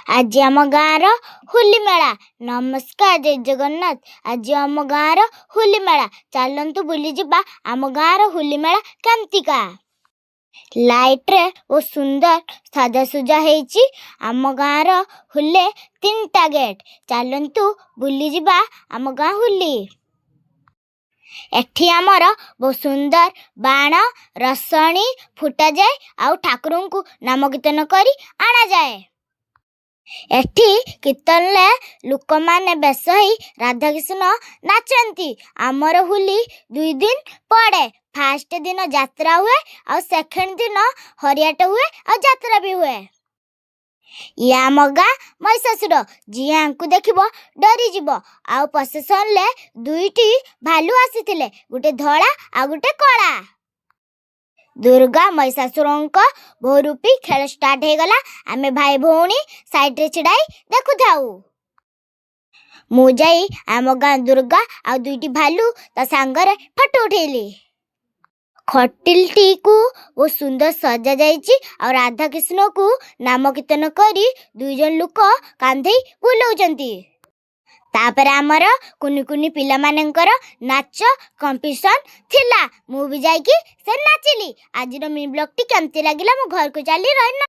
आज आम गाँव होली मेला। नमस्कार, जय जगन्नाथ। आज आम गाँव होली मेला, चलतु बुली जिबा आम गाँव होली मेला केमतिका। लाइट रे ओ सुंदर सजासुजा हेची। आम गाँव होले 3टा गेट, चलतु बुली जिबा आम गाँ होली। एठी आमर बहुत सुंदर बाण रसणी फुटा जाए आउ ठाकुर को नाम कीर्तन करी आना जाए। एठी कीर्तन ले लोक माने बेस ही राधा कृष्ण नाचंती। आमर होली 2 दिन पड़े। फास्ट दिन यात्रा हुए और सेकंड दिन हरियाट हुए और यात्रा भी हुए। ये आम गाँ महिषासुर जिया को देखिबो डरी जिवो। आउ प्रसेशन ले 2टी भालू आसीथिले, गुटे धड़ा आ गुटे कला। दुर्गा महिषासुरंक बहुरूपी खेल स्टार्ट हो गला। आमे भाई भौणी साइड रे छिड़ाई देखु थाऊ। मु जाई आम गाँ दुर्गा आ 2टी भालू ता सांगरे फोटो उठेली। खटिलटी को वो सुंदर सजा जाइची और राधा कृष्ण को नाम कीर्तन करी 2 जन लोक कांधे बुलाउचंती। तापर आमर कुनी कुनी पिला मानकर नाच कंपटीशन थिला। मु भी जाई कि से नाचिली। आज रो मिनी ब्लॉग टी केमती लागिला मु घर को चली रहना।